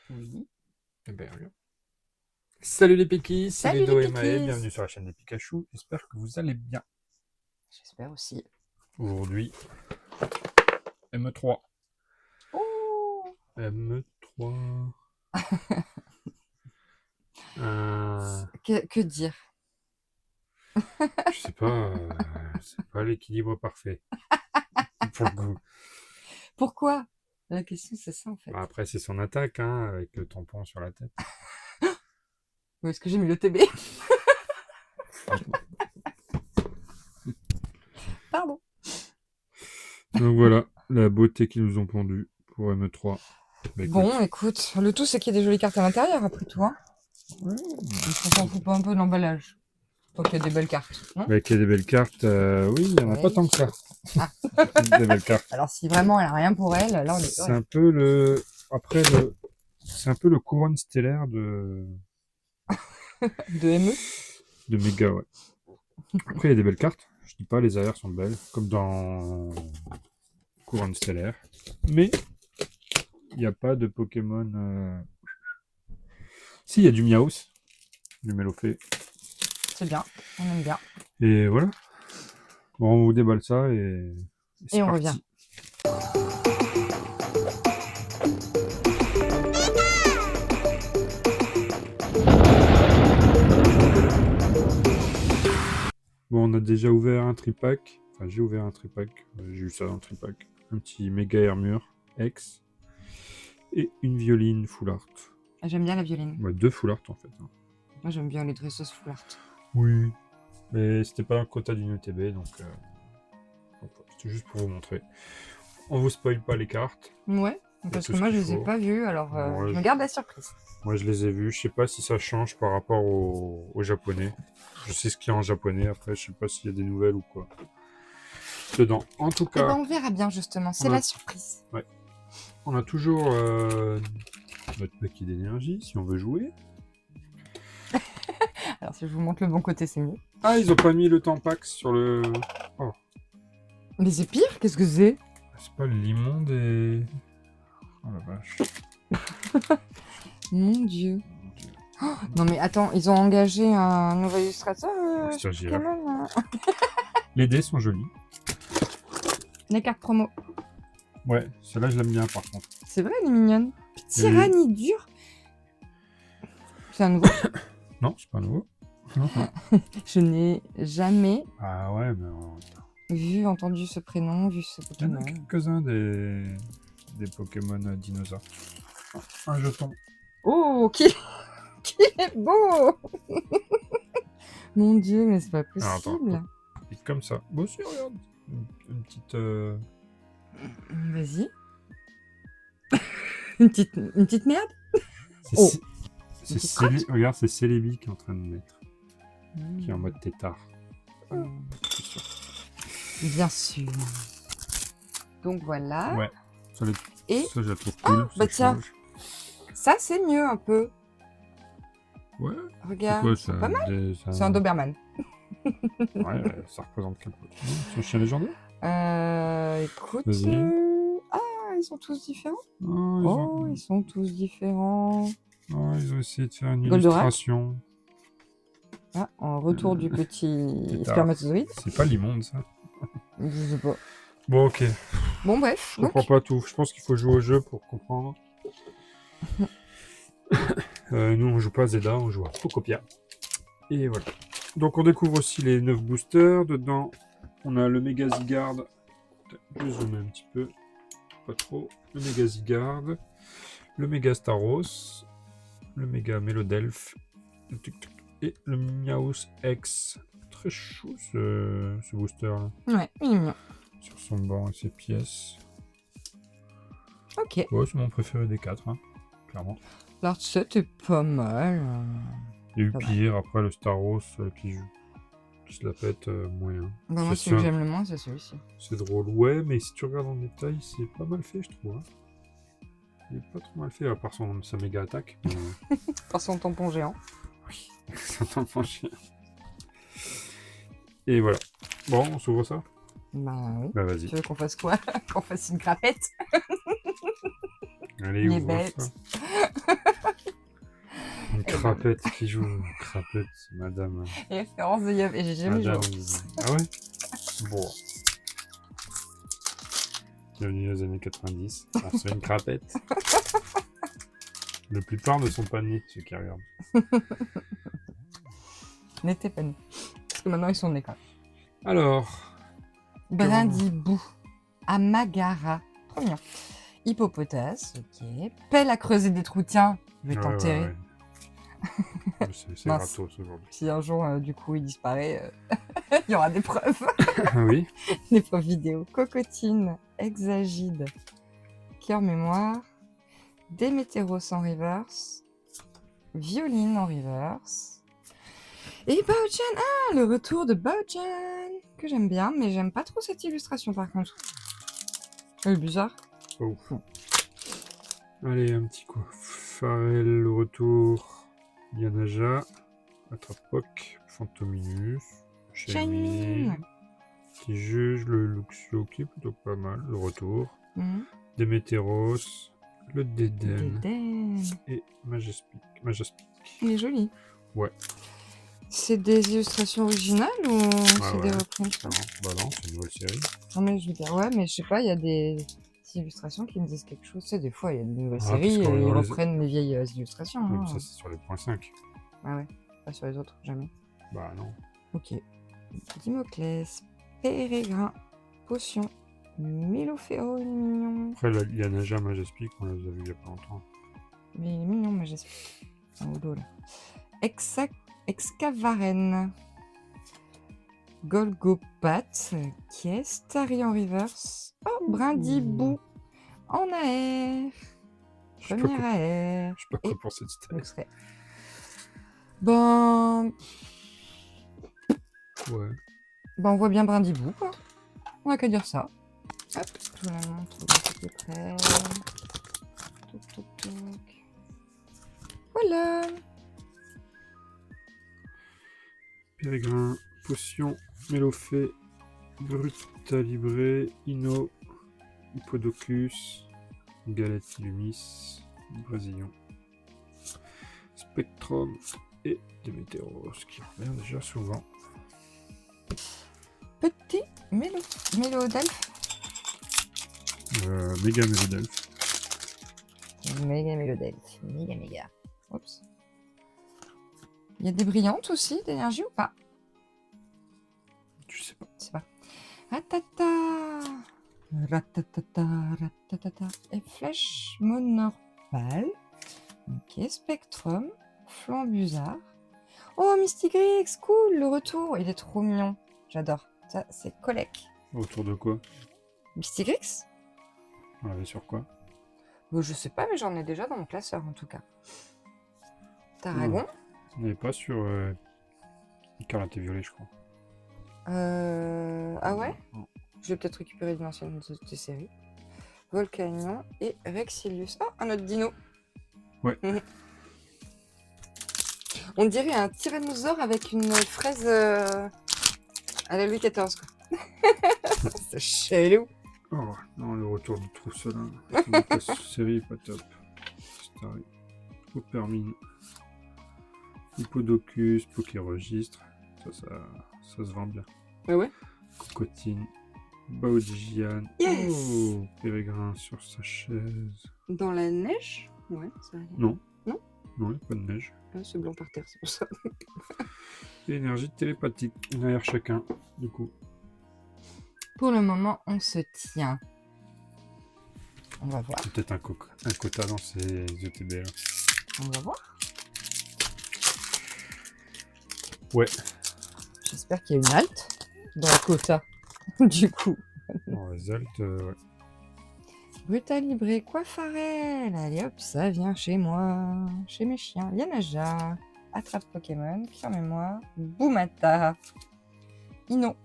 Oui. Eh ben, regarde. Salut les Pikis, c'est Salut Ludo les et Maë, Pikis. bienvenue sur la chaîne des Pikachu. J'espère que vous allez bien. J'espère aussi. Aujourd'hui, M3. Oh, M3. Euh, que dire? je sais pas, c'est pas l'équilibre parfait. Pour le coup. Pourquoi? La question, c'est ça en fait. Bah, après, c'est son attaque, hein, avec le tampon sur la tête. Où est-ce que j'ai mis le TB? Pardon. Donc voilà, la beauté qu'ils nous ont pondue pour M3. Bah, écoute. Bon, écoute, le tout c'est qu'il y ait des jolies cartes à l'intérieur après tout. Hein. Ouais. Est-ce qu'on s'en fout pas un peu de l'emballage? Tant qu'il y a des belles cartes, non? Bah, qu'il y a des belles cartes, oui, il n'y en a pas Oui. tant que ça. Ah. Des belles cartes. Alors si vraiment elle a rien pour elle, là on est C'est un peu le. Après, c'est un peu le couronne stellaire de ME. de Mega, ouais. Après, il y a des belles cartes. Je dis pas, les arrières sont belles, comme dans couronne stellaire. Mais, il n'y a pas de Pokémon. Si, il y a du Miaus, du Mélofée. C'est bien, on aime bien. Et voilà. Bon, on vous déballe ça et c'est Et on parti. revient. Bon, on a déjà ouvert un tripack. Enfin, j'ai ouvert un tripack. J'ai eu ça dans le tripack. Un petit méga Hermure X. Et une violine full art. J'aime bien la violine. Ouais, deux full art en fait. Hein. Moi j'aime bien les dresseuses full art. Oui. Mais c'était pas un quota d'une ETB, donc c'était juste pour vous montrer. On vous spoil pas les cartes. Ouais, parce que moi je les ai pas vues, alors Moi, je me garde la surprise. Moi, je les ai vus. Je sais pas si ça change par rapport au japonais. Je sais ce qu'il y a en japonais. Après, je sais pas s'il y a des nouvelles ou quoi. Dedans. En tout Eh ben cas, on verra bien justement, c'est la surprise. ouais. On a toujours notre paquet d'énergie si on veut jouer. Alors si je vous montre le bon côté, c'est mieux. Ah, ils ont pas mis le Tampax sur le. Oh, Les épires, qu'est-ce que c'est? c'est pas le limon des. Oh la vache. Mon dieu. Oh, non mais attends, ils ont engagé un nouvel illustrateur Stagiaire. Pokémon, hein. Les dés sont jolis. Les cartes promo. Ouais, celle-là, je l'aime bien par contre. C'est vrai, elle est mignonne. Tyrannie dure. C'est un nouveau. Non, c'est pas nouveau. Non. Je n'ai jamais Ah ouais, mais vu, entendu ce prénom, vu ce il y en Pokémon. a quelques-uns des Pokémon dinosaures. Un jeton. Oh, qui est beau. Mon dieu, mais c'est pas Ah, attends. possible. Et comme ça. Bon, si, regarde. Une petite. Vas-y. une petite merde. C'est Oh. c'est petite crotte. Regarde, c'est Célébi qui est en train de naître. Qui est en Mmh. mode tétard. C'est sûr. Bien sûr. Donc voilà. Ouais. Ça, Et ça, je la trouve cool. bah Ça tiens. change. Ça, c'est mieux un peu. Ouais. C'est Regarde, quoi c'est ça pas mal. ça... C'est un Doberman. Ouais, ça représente quel Pokémon? Son chien légendaire? Écoute. Vas-y. Ah, ils sont tous différents. Oh, Ils sont tous différents. Oh, ils ont essayé de faire une Goldorak. illustration. Ah, en retour du petit Tétard. spermatozoïde. C'est pas l'immonde, ça. Je sais pas. Bon, ok. Bon, bref. Je comprends pas tout. Je pense qu'il faut jouer au jeu pour comprendre. Nous, on joue pas à Zelda, on joue à Pocopia. Et voilà. Donc, on découvre aussi les 9 boosters. Dedans, on a le Mega Zygarde. Je zoome un petit peu. Pas trop. Le Mega Zygarde. Le Mega Staros. Le Mega Melodelph. Et le Miaus X. Très chou ce booster là. Ouais, il est mignon. Sur son banc et ses pièces. Ok. Ouais, c'est mon préféré des 4, hein, clairement. L'art set est pas mal. Il y a eu Pas pire, après le Staros qui se la pète moyen. Bah, moi, celui que j'aime le moins, c'est celui-ci. C'est drôle, ouais, mais si tu regardes en détail, c'est pas mal fait, je trouve. Hein. Il est pas trop mal fait, à part sa méga attaque. Mais... Par son tampon géant. Oui, ça tampon chien. Et voilà. Bon, on s'ouvre ça? Bah oui. Bah vas-y. Tu veux qu'on fasse quoi? Qu'on fasse une crapette? Allez, Il est ouvre bête. ça. Crapette qui joue. Crapette, madame. Référence de Yop. Et j'ai jamais joué. Madame. Ah ouais? Bon. Bienvenue aux années 90. Alors, c'est une crapette. La plupart ne sont pas nés, ceux qui regardent. N'était pas né. Parce que maintenant ils sont nés quand même. Alors, Brindibou. Amagara. Trop mignon. Hippopotas, ok. Pelle à creuser des trous, tiens. Je vais t'enterrer. ouais. C'est Mince. gratos aujourd'hui. Si un jour, du coup, il disparaît, il y aura des preuves. Ah oui? Des preuves vidéo. Cocotine, Hexagide, Cœur Mémoire, Démétéros en reverse, Violine en reverse, et Baojan. Ah, le retour de Baojan, que j'aime bien, mais j'aime pas trop cette illustration par contre. Elle est bizarre. Oh. Allez, un petit coup. Pharrell, le retour. Yanaja. Attrapoc. Fantominus. Shining. Qui juge le Luxio, qui est plutôt pas mal. Le retour. Démétéros. Le Dédenne. Dédenne. Et Majaspic. Il est joli. Ouais. C'est des illustrations originales ou c'est des reprints? Non, bah non, c'est une nouvelle série. Non mais je veux dire, ouais, mais je sais pas, il y a des illustrations qui me disent quelque chose. Tu sais, des fois, il y a des nouvelles Ah, séries et parce qu'on ils les- reprennent les vieilles illustrations. Oui, hein. mais ça, c'est sur les points 5. Ah ouais, pas sur les autres, jamais. Bah non. Ok. Dimoclès, Pérégrin, Potion, Miloféo, il est mignon. Après, il y a Naja Majaspic, on les a vus il y a pas longtemps. Mais il est mignon, mais j'espère. Un au dos là. Excavaren. Golgopat, qui est Starry en reverse. Oh, Brindibou en AR. Je sais pas Première quoi, AR. je sais pas quoi penser de cette Extrait. Ben, Ouais. on voit bien Brindibou, quoi. On a qu'à dire ça. Hop, je vous la montre de près. Toc, toc, toc. Voilà. Pérégrin, Potion, Mélofée, Brutalibré, Ino, Hippodocus, Galette Illumis, Brésillon, Spectrum et Démétéros, qui revient déjà souvent. Petit Mélodalf. Méga Mélodelphe. Méga Mélodalf. Méga. Oups. Il y a des brillantes aussi d'énergie ou pas? Je sais pas. Je sais pas. Ratata. Ratatata. Ratatata. Et flèche monorpale. Ok, Spectrum. Flambusard. Oh, Mystigrix, cool, le retour. Il est trop mignon. J'adore. Ça, c'est Colec. Autour de quoi? Mystigrix? On l'avait sur quoi? Je sais pas, mais j'en ai déjà dans mon classeur en tout cas. Tarragon. On n'avait pas sur Écarlate et Violet, je crois. Ah ouais? Non. Je vais peut-être récupérer une ancienne de tes séries. Volcanion et Rexilius. Oh, un autre dino. Ouais. On dirait un tyrannosaure avec une fraise à la Louis XIV. Quoi. C'est chelou. Oh non, le retour du Trousselin. La série est pas top. Starry. Opermine. Hippodocus, Pokéregistre. Ça se vend bien. Ah ouais? Cocotine. Baojian. Yes. Oh, Pérégrin sur sa chaise. Dans la neige? Ouais, ça a l'air. Non. Non? Non, il n'y a pas de neige. Ah, c'est blanc par terre, c'est pour ça. Et énergie télépathique. Une AR chacun, du coup. Pour le moment, on se tient. On va voir. Peut-être un quota dans ces ETB là. On va voir. Ouais. J'espère qu'il y a une halte dans le quota. Du coup. En résulte, ouais. Brutalibré, Coiffarel. Allez hop, ça vient chez moi. Chez mes chiens. Yanaja. Attrape Pokémon. Cœur mémoire. Boumata. Ino.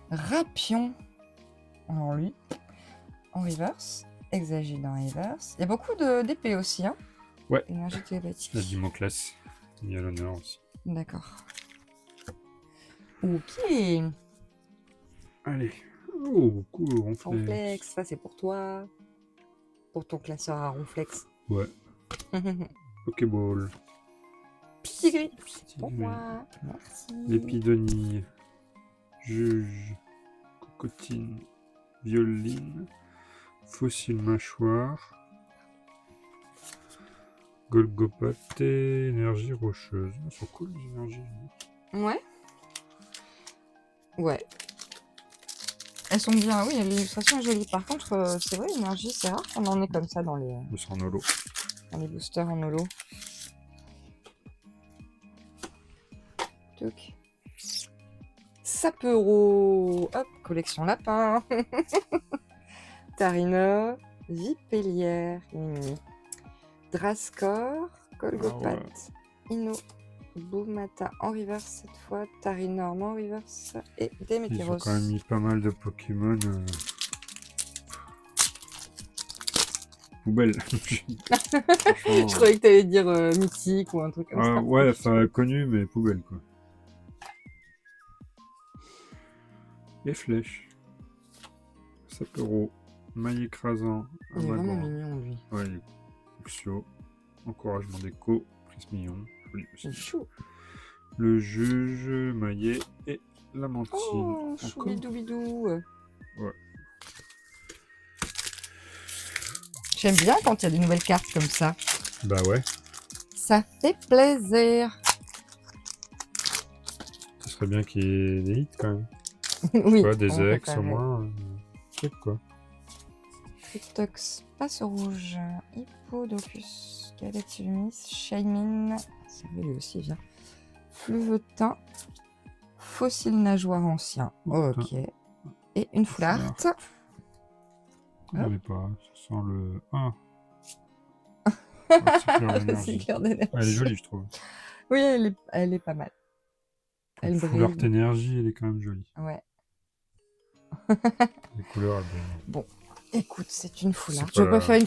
Rapion. Alors lui. En reverse. Exagide en reverse. Il y a beaucoup d'épées aussi. Hein. Ouais. Énergie télépathique. La Dimoclès. Il y a l'honneur aussi. D'accord. Ok. Allez. Oh, cool, Ronflex. Ronflex, ça c'est pour toi. Pour ton classeur à Ronflex. Ouais. Pokéball. Petit gris. Petit Pour gris. moi. Merci. L'épidonie, juge, cocotine, violine, fossile mâchoire, golgopaté, énergie rocheuse. Elles sont cool les énergies. Ouais. Ouais. Elles sont bien, oui, l'illustration est jolie. Par contre, c'est vrai, l'énergie, c'est rare qu'on en ait comme ça dans les C'est en holo. boosters en holo. Toc. Sapero. Hop, collection lapin. Tarina, Vipellière, Mimi. Drascor, Golgopat, Ino, Boumata en reverse cette fois, Tarinorm en reverse et Ils ont Démétéros. quand même mis pas mal de Pokémon. Poubelle. Franchement, Je croyais que t'allais dire mythique ou un truc comme ça. ouais, enfin connu, mais poubelle quoi. Et flèche. Sapero. Maille écrasant. Il est vraiment Amagant. mignon lui. Ouais, il est Luxio. Encouragement d'écho. Prise mignon. Joli C'est aussi. chou. Le juge, maillet et la mantine. Oh, Encore. choubidou-bidou. Ouais. J'aime bien quand il y a des nouvelles cartes comme ça. Bah ouais. Ça fait plaisir. Ce serait bien qu'il y ait des hits quand même. Oui. Quoi, des on ex au préférait. moins. Truc quoi. Tritox, Passe Rouge, Hippodocus, Galactilumis, Shaymin, c'est lui aussi vient. Fleuvetin, Fossile Nageoire Ancien, ok. Et une Foularte. On n'avait pas. Ça sent le. Ah. Le cycleur d'énergie. Elle est jolie, je trouve. Oui, elle est pas mal. Elle Foulard brille. énergie, elle est quand même jolie. Ouais. Les couleurs, elles brillent. Bon, écoute, c'est une Foularte. C'est Je pas- préfère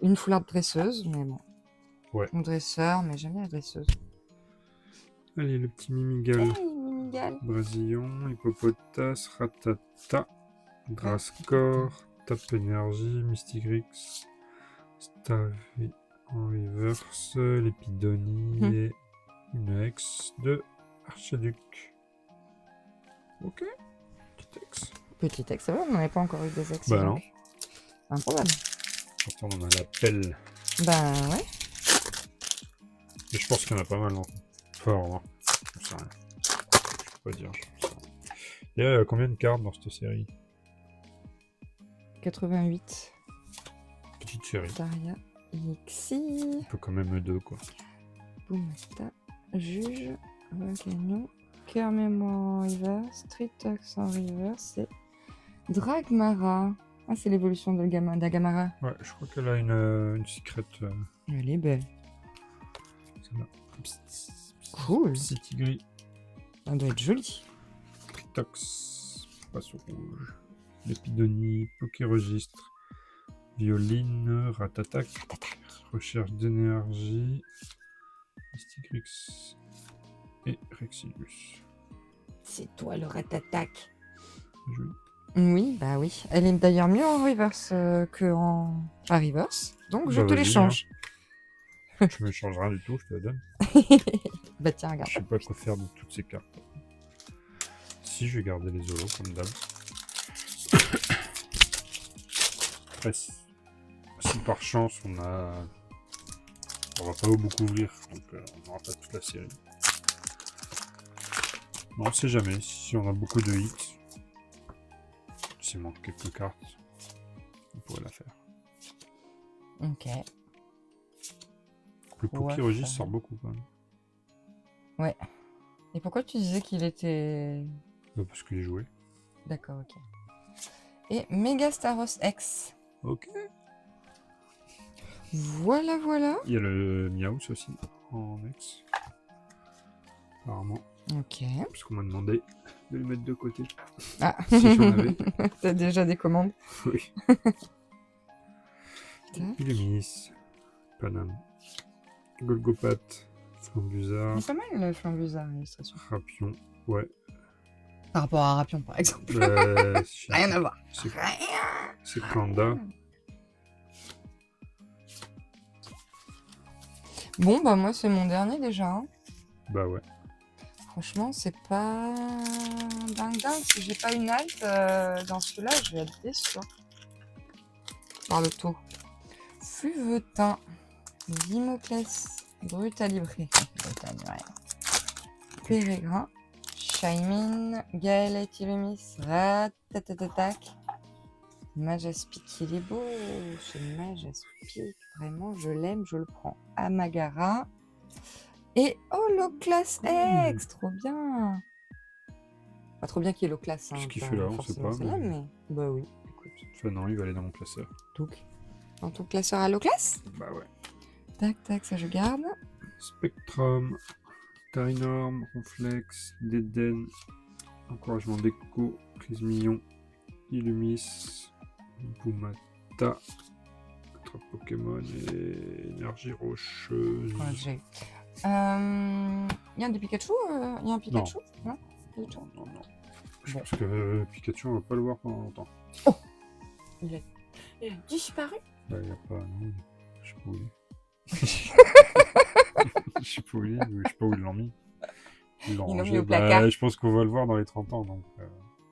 une Foularde dresseuse, mais bon. Ouais. Une dresseur, mais j'aime bien la dresseuse. Allez, le petit Mimigal. Hey, Minigal. Brasillon, Hippopotas, Ratata, Drascor, Tape Énergie, Mystigrix, Starry en reverse, Lépidonie et une ex de Archiduc. Ok, petit ex. Petit ex, c'est vrai, on n'avait pas encore eu des ex. Bah donc. non. Improbable. Pourtant, on a la pelle. Ben ouais. Et je pense qu'il y en a pas mal. Enfin, vraiment, je sais rien. Je peux pas dire. Il y a combien de cartes dans cette série? 88. Petite série. Daria, Ixi, Un peu quand même deux, quoi. Boumata, Juge, Volcano, Cœur Mémoire en reverse, Tritox en reverse et Dragmara. Ah, c'est l'évolution de d'Agamara. Ouais, je crois qu'elle a une secrète. Elle est belle. Celle-là. Cool. Petit gris. Elle doit être jolie. Tritox. Passe au rouge. Lépidonie. Pokéregistre. Violine. Ratatac. Recherche d'énergie. Mystigrix. Et Rexilus. C'est toi le ratatac. Joli. Oui, bah oui. Elle est d'ailleurs mieux en reverse que en pas reverse. Donc je Bah, te vas-y, l'échange. Je me change rien du tout, je te la donne. Bah tiens, regarde. Je sais pas quoi faire de toutes ces cartes. Si, je vais garder les holos comme d'hab. Après, si par chance on va pas beaucoup ouvrir, donc on n'aura pas toute la série. Mais on sait jamais, si on a beaucoup de hits, s'il manque quelques cartes, on pourrait la faire. Ok. Le Pokéregistre sort beaucoup quand même. Ouais. Et pourquoi tu disais qu'il était... Parce qu'il est joué. D'accord, ok. Et Megastaros X. Ok. Voilà, voilà. Il y a le Miaus aussi, en ex. Apparemment. Ok. Parce qu'on m'a demandé de le mettre de côté. Ah. Si j'en avais. T'as déjà des commandes? Oui. Illumis. Paname. Golgopat. Flambuzard. C'est pas mal le Flambuzard, l'illustration. Rapion. Ouais. Par rapport à Rapion, par exemple. Rien à voir. C'est Kanda. Bon, bah moi, c'est mon dernier déjà. Hein. Bah ouais. Franchement, c'est pas dingue. Si j'ai pas une halte dans celui-là, je vais être déçue. Par le taux. Fuvetin. Dimoclès. Brutalibré. Pérégrin. Shaimin. Gaëlette Illumis. Ratatatac. Majaspic, il est beau. Ce Majaspic. Vraiment, je l'aime, je le prends. Amagara. Et Holoclass X. Trop bien. Pas trop bien qu'il y ait Holoclass. Qu'est-ce qu'il pas fait là? On sait forcément pas. celle-là, Mais... mais... Bah oui, écoute. Enfin, non, il va aller dans mon classeur. Donc, dans ton classeur à Holoclass. Bah ouais. Tac, tac, ça je garde. Spectrum, Tynorm, Ronflex, Deden, Encouragement d'écho, Crise Mignon, Illumis, Boumata, Attrape Pokémon et Énergie Rocheuse. Ouais, j'ai. Il y a un des Pikachu Il y a un Pikachu Non. Pas du tout. Non. Je Bon. pense que Pikachu, on va pas le voir pendant longtemps. Il a disparu. Bah, il n'y a pas. Non, je sais pas où il est. Je sais pas où il est, je sais pas où ils l'ont mis. Ils l'ont Ils l'ont rangé. mis au placard. Je pense qu'on va le voir dans les 30 ans. Donc,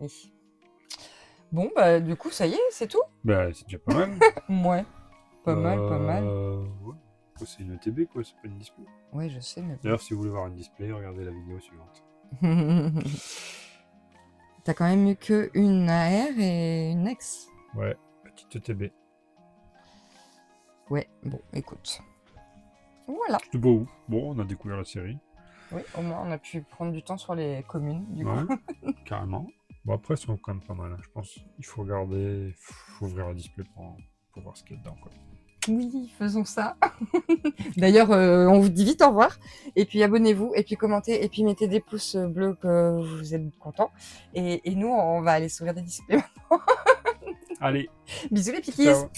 Oui. Bon, bah, du coup, ça y est, c'est tout. bah, c'est déjà pas mal. Ouais. Pas mal, pas mal. Ouais. C'est une ETB, quoi, c'est pas une display. Ouais, je sais, mais. D'ailleurs, si vous voulez voir une display, regardez la vidéo suivante. T'as quand même eu que une AR et une X. Ouais, petite ETB. Ouais, bon, écoute. Voilà. C'était beau. Bon, on a découvert la série. Oui, au moins, on a pu prendre du temps sur les communes, du coup. Ouais, carrément. Bon, après, elles sont quand même pas mal, hein, je pense. Il faut regarder, il faut ouvrir la display pour voir ce qu'il y a dedans, quoi. Oui, faisons ça. D'ailleurs, on vous dit vite au revoir. Et puis abonnez-vous, et puis commentez, et puis mettez des pouces bleus que vous êtes contents. Et nous, on va aller s'ouvrir des displays. Allez, Bisous les pikis. ciao.